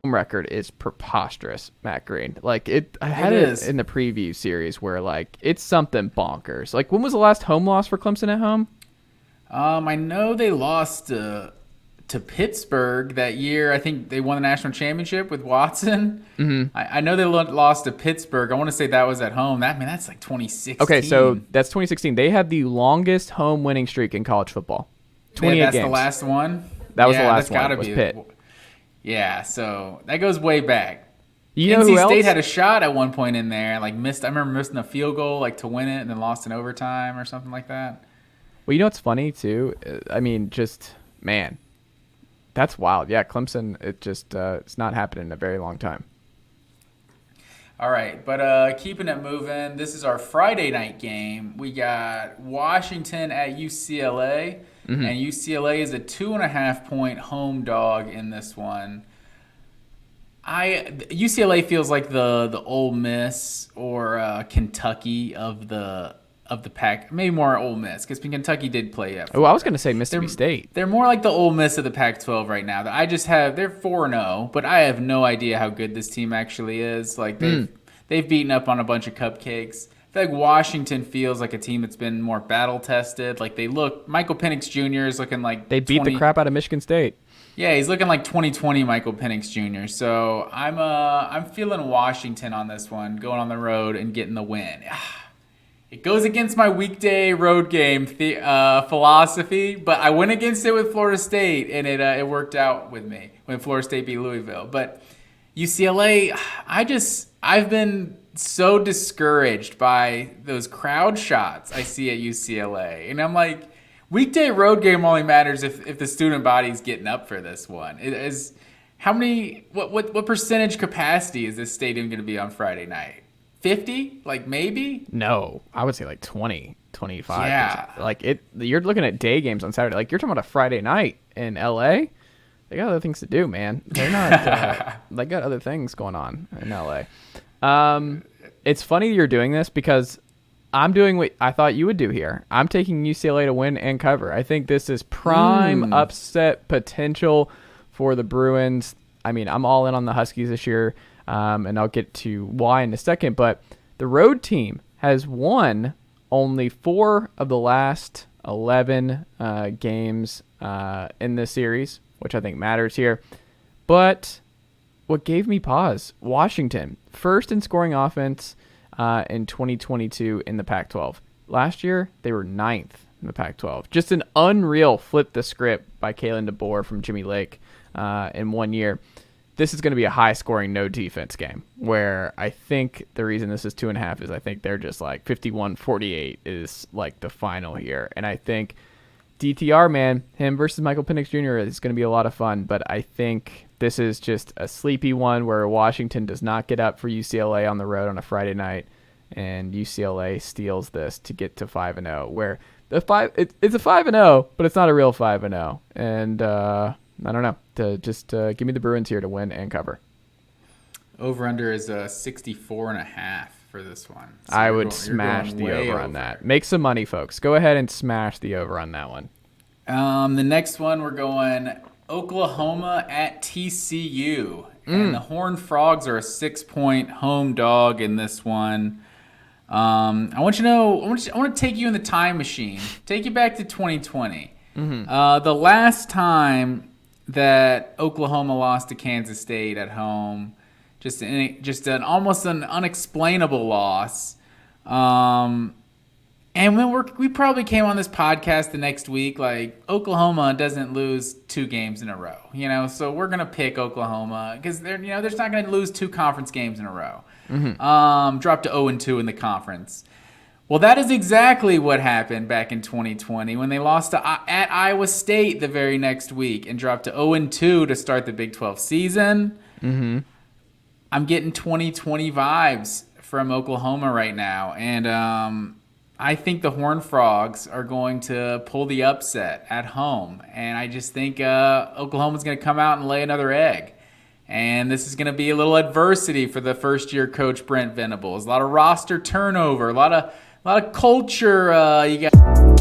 Record is preposterous, Matt Green. Like I had it in the preview series where like it's something bonkers. Like when was the last home loss for Clemson at home? I know they lost to Pittsburgh that year. I think they won the national championship with Watson. Mm-hmm. I know they lost to Pittsburgh. I want to say that was at home. That's like 2016. Okay, so that's 2016. They had the longest home winning streak in college football. 28 that's games. The last one. That was the last that's gotta one. Was be Pitt. Yeah, so that goes way back. You know NC who else? State had a shot at one point in there. Like I remember missing a field goal like to win it, and then lost in overtime or something like that. Well, you know what's funny too? I mean, just man, that's wild. Yeah, Clemson. It just it's not happening in a very long time. All right, but keeping it moving. This is our Friday night game. We got Washington at UCLA. Mm-hmm. And UCLA is a 2.5-point home dog in this one. UCLA feels like the Ole Miss or Kentucky of the Pac. Maybe more Ole Miss because Kentucky did play it. Oh, I was going to say Mississippi State. They're more like the Ole Miss of the Pac-12 right now. They're 4-0, but I have no idea how good this team actually is. Like they've beaten up on a bunch of cupcakes. I feel like Washington feels like a team that's been more battle-tested. Like Michael Penix Jr. is looking like they beat the crap out of Michigan State. Yeah, he's looking like 2020 Michael Penix Jr. So I'm feeling Washington on this one, going on the road and getting the win. It goes against my weekday road game philosophy, but I went against it with Florida State, and it worked out with me when Florida State beat Louisville. But UCLA, I've been so discouraged by those crowd shots I see at UCLA. And I'm like, weekday road game only matters if the student body's getting up for this one. What percentage capacity is this stadium going to be on Friday night? 50? Like maybe? No, I would say like 20, 25. Yeah. Like you're looking at day games on Saturday. Like you're talking about a Friday night in LA. They got other things to do, man. They're not. They got other things going on in LA. It's funny you're doing this because I'm doing what I thought you would do here. I'm taking UCLA to win and cover. I think this is prime upset potential for the Bruins. I mean, I'm all in on the Huskies this year, and I'll get to why in a second. But the road team has won only 4 of the last 11 games in this series, which I think matters here. But what gave me pause, Washington, first in scoring offense in 2022 in the Pac-12. Last year, they were 9th in the Pac-12. Just an unreal flip the script by Kalen DeBoer from Jimmy Lake in 1 year. This is going to be a high-scoring, no-defense game where I think the reason this is 2.5 is I think they're just like 51-48 is like the final here. And I think DTR, man, him versus Michael Penix Jr. is going to be a lot of fun, but I think this is just a sleepy one where Washington does not get up for UCLA on the road on a Friday night, and UCLA steals this to get to 5-0. Where it's a 5-0, but it's not a real 5-0. And I don't know. Give me the Bruins here to win and cover. Over under is 64.5 for this one. So I would smash the over on that. Make some money, folks. Go ahead and smash the over on that one. The next one we're going Oklahoma at TCU, and the Horned Frogs are a 6-point home dog in this one. I want to take you in the time machine, take you back to 2020. Mm-hmm. The last time that Oklahoma lost to Kansas State at home, just an almost an unexplainable loss. And when we probably came on this podcast the next week, like Oklahoma doesn't lose 2 games in a row, so we're gonna pick Oklahoma because they're just not gonna lose 2 conference games in a row. Mm-hmm. Dropped to 0-2 in the conference. Well, that is exactly what happened back in 2020 when they lost at Iowa State the very next week and dropped to 0-2 to start the Big 12 season. Mm-hmm. I'm getting 2020 vibes from Oklahoma right now, and I think the Horned Frogs are going to pull the upset at home, and I just think Oklahoma's going to come out and lay another egg. And this is going to be a little adversity for the first-year coach Brent Venables. A lot of roster turnover, a lot of culture. You got.